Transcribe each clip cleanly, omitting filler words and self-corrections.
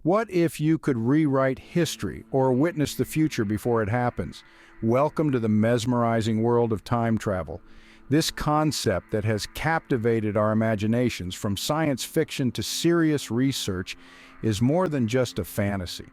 What if you could rewrite history or witness the future before it happens? Welcome to the mesmerizing world of time travel. This concept that has captivated our imaginations from science fiction to serious research is more than just a fantasy.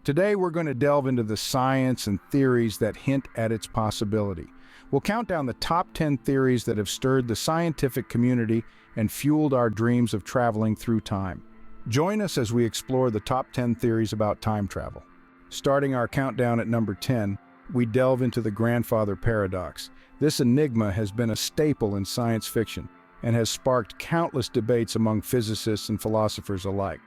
Today we're going to delve into the science and theories that hint at its possibility. We'll count down the top 10 theories that have stirred the scientific community and fueled our dreams of traveling through time. Join us as we explore the top 10 theories about time travel. Starting our countdown at number 10, we delve into the grandfather paradox. This enigma has been a staple in science fiction and has sparked countless debates among physicists and philosophers alike.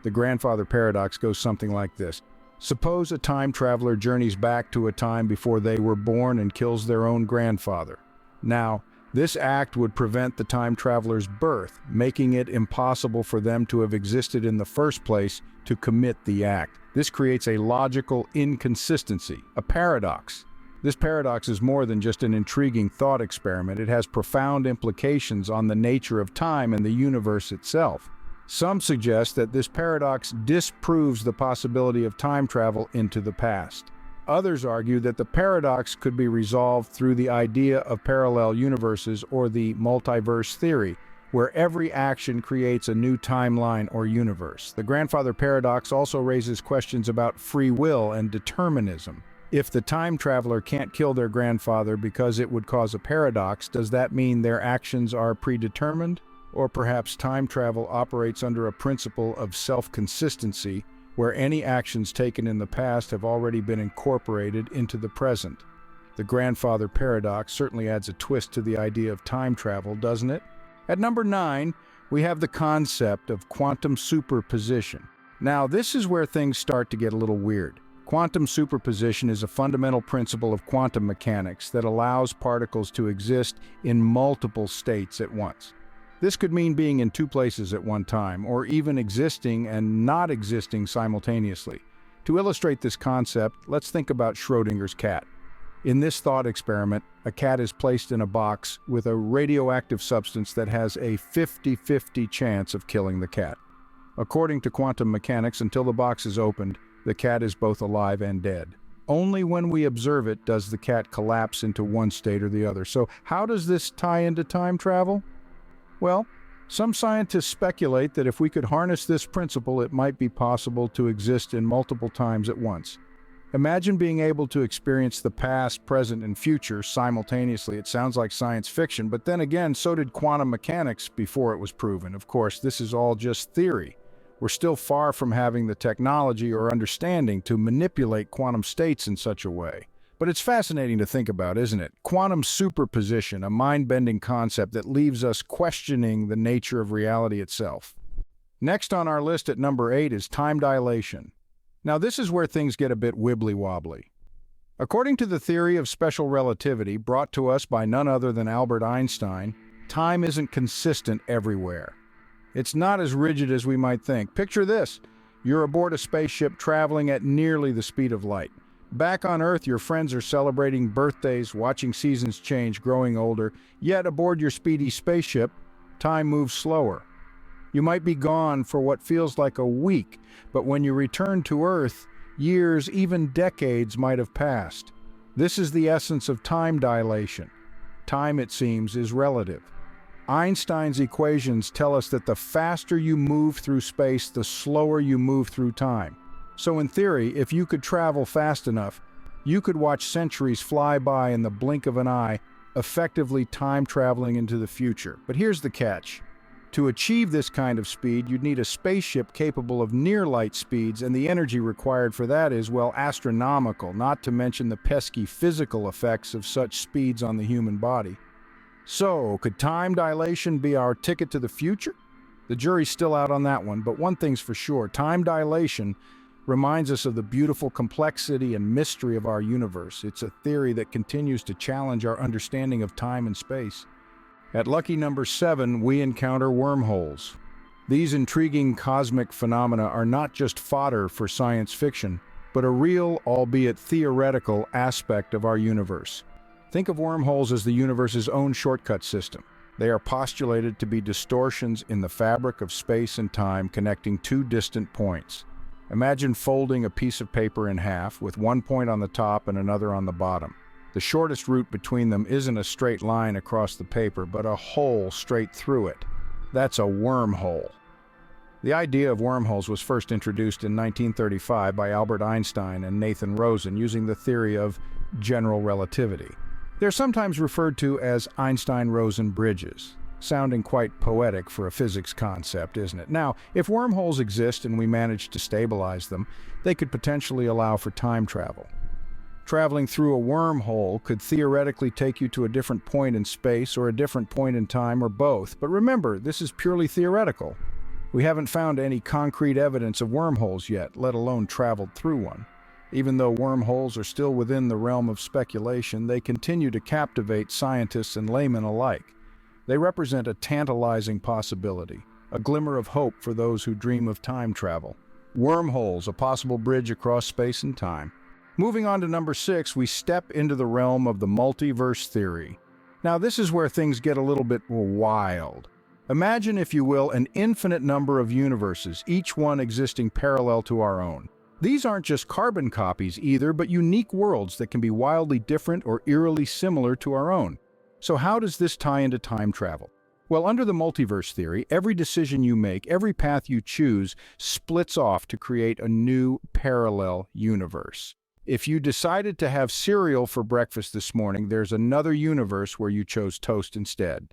The grandfather paradox goes something like this. Suppose a time traveler journeys back to a time before they were born and kills their own grandfather. Now, this act would prevent the time traveler's birth, making it impossible for them to have existed in the first place to commit the act. This creates a logical inconsistency, a paradox. This paradox is more than just an intriguing thought experiment. It has profound implications on the nature of time and the universe itself. Some suggest that this paradox disproves the possibility of time travel into the past. Others argue that the paradox could be resolved through the idea of parallel universes or the multiverse theory, where every action creates a new timeline or universe. The grandfather paradox also raises questions about free will and determinism. If the time traveler can't kill their grandfather because it would cause a paradox, does that mean their actions are predetermined? Or perhaps time travel operates under a principle of self-consistency, where any actions taken in the past have already been incorporated into the present. The grandfather paradox certainly adds a twist to the idea of time travel, doesn't it? At number 9, we have the concept of quantum superposition. Now, this is where things start to get a little weird. Quantum superposition is a fundamental principle of quantum mechanics that allows particles to exist in multiple states at once. This could mean being in two places at one time, or even existing and not existing simultaneously. To illustrate this concept, let's think about Schrödinger's cat. In this thought experiment, a cat is placed in a box with a radioactive substance that has a 50-50 chance of killing the cat. According to quantum mechanics, until the box is opened, the cat is both alive and dead. Only when we observe it does the cat collapse into one state or the other. So how does this tie into time travel? Well, some scientists speculate that if we could harness this principle, it might be possible to exist in multiple times at once. Imagine being able to experience the past, present, and future simultaneously. It sounds like science fiction, but then again, so did quantum mechanics before it was proven. Of course, this is all just theory. We're still far from having the technology or understanding to manipulate quantum states in such a way. But it's fascinating to think about, isn't it? Quantum superposition, a mind-bending concept that leaves us questioning the nature of reality itself. Next on our list at number 8 is time dilation. Now this is where things get a bit wibbly-wobbly. According to the theory of special relativity brought to us by none other than Albert Einstein, time isn't consistent everywhere. It's not as rigid as we might think. Picture this. You're aboard a spaceship traveling at nearly the speed of light. Back on Earth, your friends are celebrating birthdays, watching seasons change, growing older, yet aboard your speedy spaceship, time moves slower. You might be gone for what feels like a week, but when you return to Earth, years, even decades might have passed. This is the essence of time dilation. Time, it seems, is relative. Einstein's equations tell us that the faster you move through space, the slower you move through time. So in theory, if you could travel fast enough, you could watch centuries fly by in the blink of an eye, effectively time traveling into the future. But here's the catch. To achieve this kind of speed, you'd need a spaceship capable of near-light speeds, and the energy required for that is, well, astronomical, not to mention the pesky physical effects of such speeds on the human body. So, could time dilation be our ticket to the future? The jury's still out on that one, but one thing's for sure, time dilation reminds us of the beautiful complexity and mystery of our universe. It's a theory that continues to challenge our understanding of time and space. At lucky number 7, we encounter wormholes. These intriguing cosmic phenomena are not just fodder for science fiction, but a real, albeit theoretical, aspect of our universe. Think of wormholes as the universe's own shortcut system. They are postulated to be distortions in the fabric of space and time connecting two distant points. Imagine folding a piece of paper in half, with one point on the top and another on the bottom. The shortest route between them isn't a straight line across the paper, but a hole straight through it. That's a wormhole. The idea of wormholes was first introduced in 1935 by Albert Einstein and Nathan Rosen using the theory of general relativity. They're sometimes referred to as Einstein-Rosen bridges, sounding quite poetic for a physics concept, isn't it? Now, if wormholes exist and we manage to stabilize them, they could potentially allow for time travel. Traveling through a wormhole could theoretically take you to a different point in space or a different point in time or both. But remember, this is purely theoretical. We haven't found any concrete evidence of wormholes yet, let alone traveled through one. Even though wormholes are still within the realm of speculation, they continue to captivate scientists and laymen alike. They represent a tantalizing possibility, a glimmer of hope for those who dream of time travel. Wormholes, a possible bridge across space and time. Moving on to number 6, we step into the realm of the multiverse theory. Now, this is where things get a little bit wild. Imagine, if you will, an infinite number of universes, each one existing parallel to our own. These aren't just carbon copies either, but unique worlds that can be wildly different or eerily similar to our own. So how does this tie into time travel? Well, under the multiverse theory, every decision you make, every path you choose, splits off to create a new parallel universe. If you decided to have cereal for breakfast this morning, there's another universe where you chose toast instead.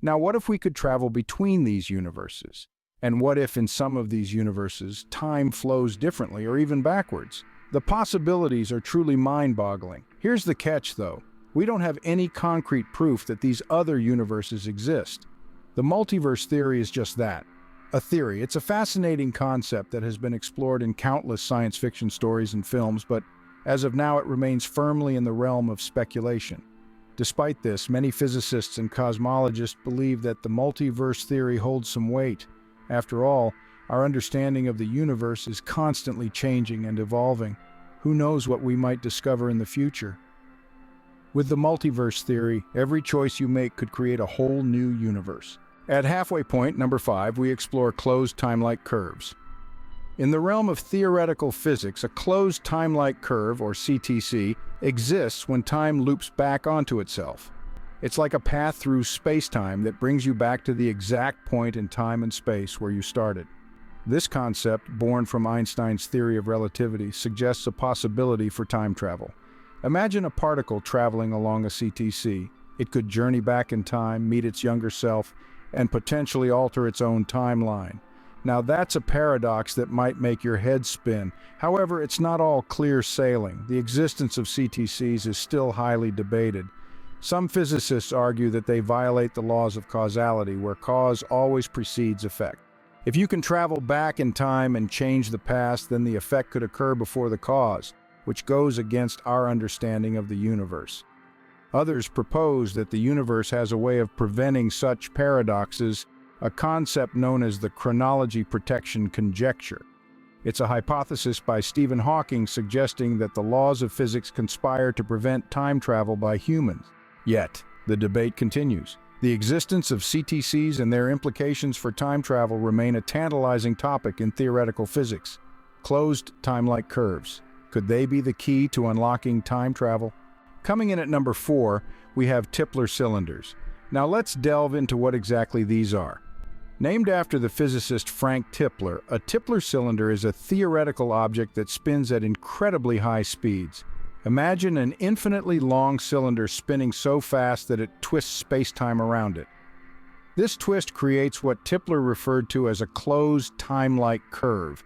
Now, what if we could travel between these universes? And what if in some of these universes, time flows differently or even backwards? The possibilities are truly mind-boggling. Here's the catch, though. We don't have any concrete proof that these other universes exist. The multiverse theory is just that, a theory. It's a fascinating concept that has been explored in countless science fiction stories and films, but as of now, it remains firmly in the realm of speculation. Despite this, many physicists and cosmologists believe that the multiverse theory holds some weight. After all, our understanding of the universe is constantly changing and evolving. Who knows what we might discover in the future? With the multiverse theory, every choice you make could create a whole new universe. At halfway point, number 5, we explore closed timelike curves. In the realm of theoretical physics, a closed timelike curve, or CTC, exists when time loops back onto itself. It's like a path through space-time that brings you back to the exact point in time and space where you started. This concept, born from Einstein's theory of relativity, suggests a possibility for time travel. Imagine a particle traveling along a CTC. It could journey back in time, meet its younger self, and potentially alter its own timeline. Now, that's a paradox that might make your head spin. However, it's not all clear sailing. The existence of CTCs is still highly debated. Some physicists argue that they violate the laws of causality, where cause always precedes effect. If you can travel back in time and change the past, then the effect could occur before the cause, which goes against our understanding of the universe. Others propose that the universe has a way of preventing such paradoxes, a concept known as the chronology protection conjecture. It's a hypothesis by Stephen Hawking suggesting that the laws of physics conspire to prevent time travel by humans. Yet, the debate continues. The existence of CTCs and their implications for time travel remain a tantalizing topic in theoretical physics. Closed timelike curves. Could they be the key to unlocking time travel? Coming in at number 4, we have Tipler cylinders. Now let's delve into what exactly these are. Named after the physicist Frank Tipler, a Tipler cylinder is a theoretical object that spins at incredibly high speeds. Imagine an infinitely long cylinder spinning so fast that it twists space-time around it. This twist creates what Tipler referred to as a closed time-like curve,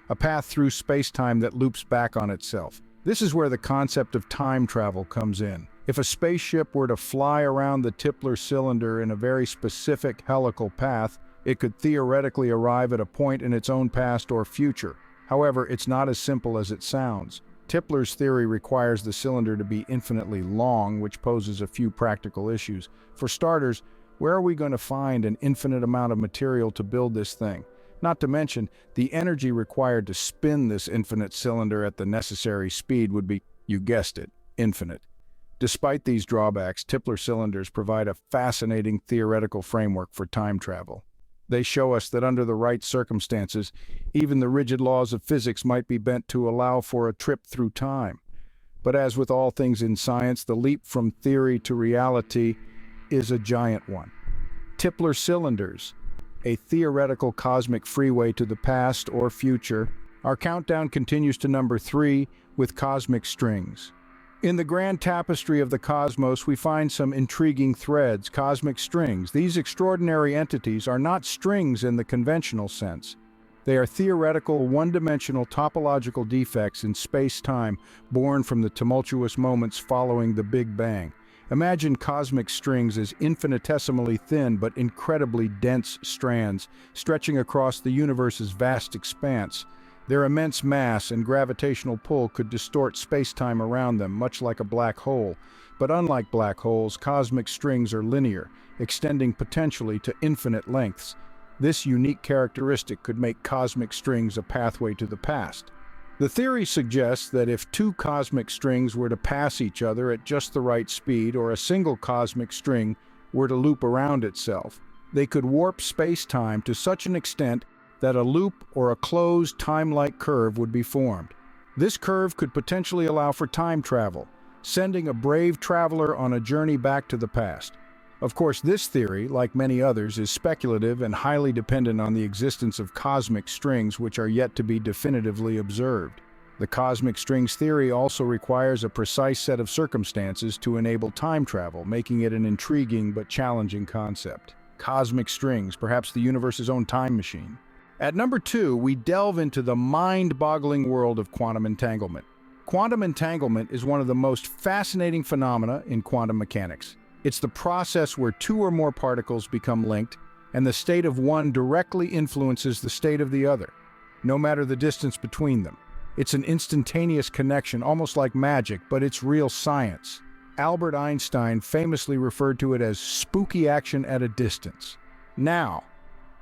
a path through space-time that loops back on itself. This is where the concept of time travel comes in. If a spaceship were to fly around the Tipler cylinder in a very specific helical path, it could theoretically arrive at a point in its own past or future. However, it's not as simple as it sounds. Tipler's theory requires the cylinder to be infinitely long, which poses a few practical issues. For starters, where are we going to find an infinite amount of material to build this thing? Not to mention, the energy required to spin this infinite cylinder at the necessary speed would be, you guessed it, infinite. Despite these drawbacks, Tipler cylinders provide a fascinating theoretical framework for time travel. They show us that under the right circumstances, even the rigid laws of physics might be bent to allow for a trip through time. But as with all things in science, the leap from theory to reality is a giant one. Tipler cylinders, a theoretical cosmic freeway to the past or future. Our countdown continues to number 3 with cosmic strings. In the grand tapestry of the cosmos, we find some intriguing threads, cosmic strings. These extraordinary entities are not strings in the conventional sense. They are theoretical, one-dimensional topological defects in space-time born from the tumultuous moments following the Big Bang. Imagine cosmic strings as infinitesimally thin but incredibly dense strands stretching across the universe's vast expanse. Their immense mass and gravitational pull could distort space-time around them, much like a black hole. But unlike black holes, cosmic strings are linear, extending potentially to infinite lengths. This unique characteristic could make cosmic strings a pathway to the past. The theory suggests that if two cosmic strings were to pass each other at just the right speed, or a single cosmic string were to loop around itself, they could warp space-time to such an extent that a loop or a closed time-like curve would be formed. This curve could potentially allow for time travel, sending a brave traveler on a journey back to the past. Of course, this theory, like many others, is speculative and highly dependent on the existence of cosmic strings which are yet to be definitively observed. The cosmic strings theory also requires a precise set of circumstances to enable time travel, making it an intriguing but challenging concept. Cosmic strings, perhaps the universe's own time machine. At number 2, we delve into the mind-boggling world of quantum entanglement. Quantum entanglement is one of the most fascinating phenomena in quantum mechanics. It's the process where two or more particles become linked, and the state of one directly influences the state of the other, no matter the distance between them. It's an instantaneous connection, almost like magic, but it's real science. Albert Einstein famously referred to it as spooky action at a distance. Now,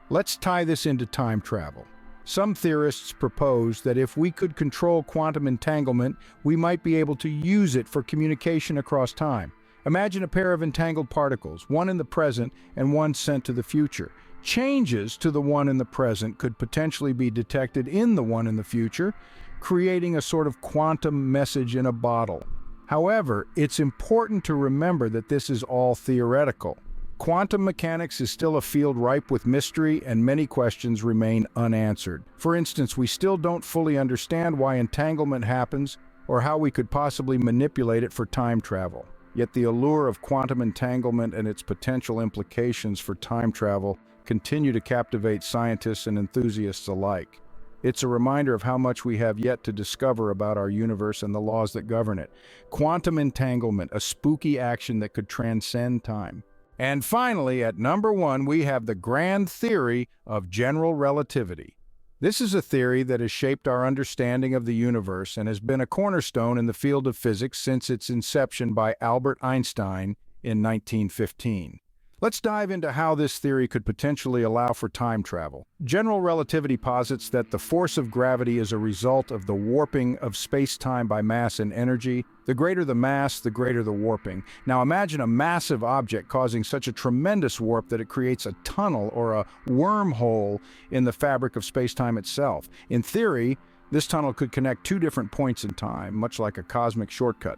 let's tie this into time travel. Some theorists propose that if we could control quantum entanglement, we might be able to use it for communication across time. Imagine a pair of entangled particles, one in the present and one sent to the future. Changes to the one in the present could potentially be detected in the one in the future, creating a sort of quantum message in a bottle. However, it's important to remember that this is all theoretical. Quantum mechanics is still a field ripe with mystery, and many questions remain unanswered. For instance, we still don't fully understand why entanglement happens or how we could possibly manipulate it for time travel. Yet the allure of quantum entanglement and its potential implications for time travel continue to captivate scientists and enthusiasts alike. It's a reminder of how much we have yet to discover about our universe and the laws that govern it. Quantum entanglement, a spooky action that could transcend time. And finally, at number 1, we have the grand theory of general relativity. This is a theory that has shaped our understanding of the universe and has been a cornerstone in the field of physics since its inception by Albert Einstein in 1915. Let's dive into how this theory could potentially allow for time travel. General relativity posits that the force of gravity is a result of the warping of space-time by mass and energy. The greater the mass, the greater the warping. Now imagine a massive object causing such a tremendous warp that it creates a tunnel or a wormhole in the fabric of space-time itself. In theory, this tunnel could connect two different points in time, much like a cosmic shortcut.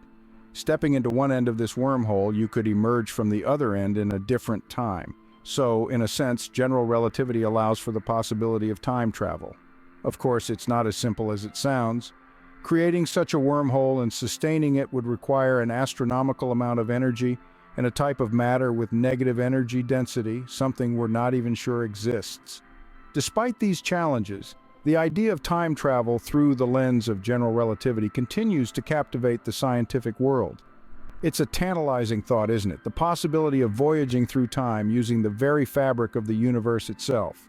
Stepping into one end of this wormhole, you could emerge from the other end in a different time. So, in a sense, general relativity allows for the possibility of time travel. Of course, it's not as simple as it sounds. Creating such a wormhole and sustaining it would require an astronomical amount of energy and a type of matter with negative energy density, something we're not even sure exists. Despite these challenges, the idea of time travel through the lens of general relativity continues to captivate the scientific world. It's a tantalizing thought, isn't it? The possibility of voyaging through time using the very fabric of the universe itself.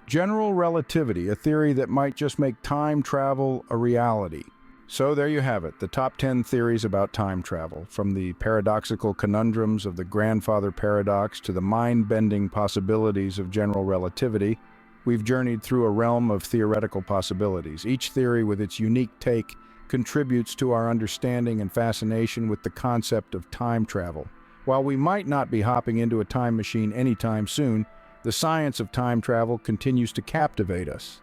General relativity, a theory that might just make time travel a reality. So there you have it, the top 10 theories about time travel, from the paradoxical conundrums of the grandfather paradox to the mind-bending possibilities of general relativity. We've journeyed through a realm of theoretical possibilities, each theory with its unique take contributes to our understanding and fascination with the concept of time travel. While we might not be hopping into a time machine anytime soon, the science of time travel continues to captivate us.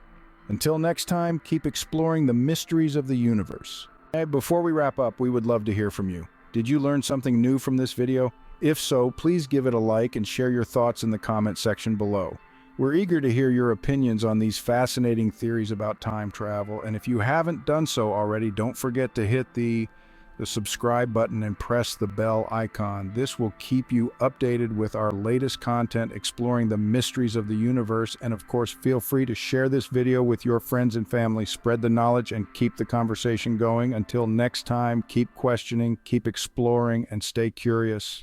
Until next time, keep exploring the mysteries of the universe. Before we wrap up, we would love to hear from you. Did you learn something new from this video? If so, please give it a like and share your thoughts in the comment section below. We're eager to hear your opinions on these fascinating theories about time travel, and if you haven't done so already, don't forget to hit the subscribe button and press the bell icon. This will keep you updated with our latest content exploring the mysteries of the universe, and of course, feel free to share this video with your friends and family. Spread the knowledge and keep the conversation going. Until next time, keep questioning, keep exploring, and stay curious.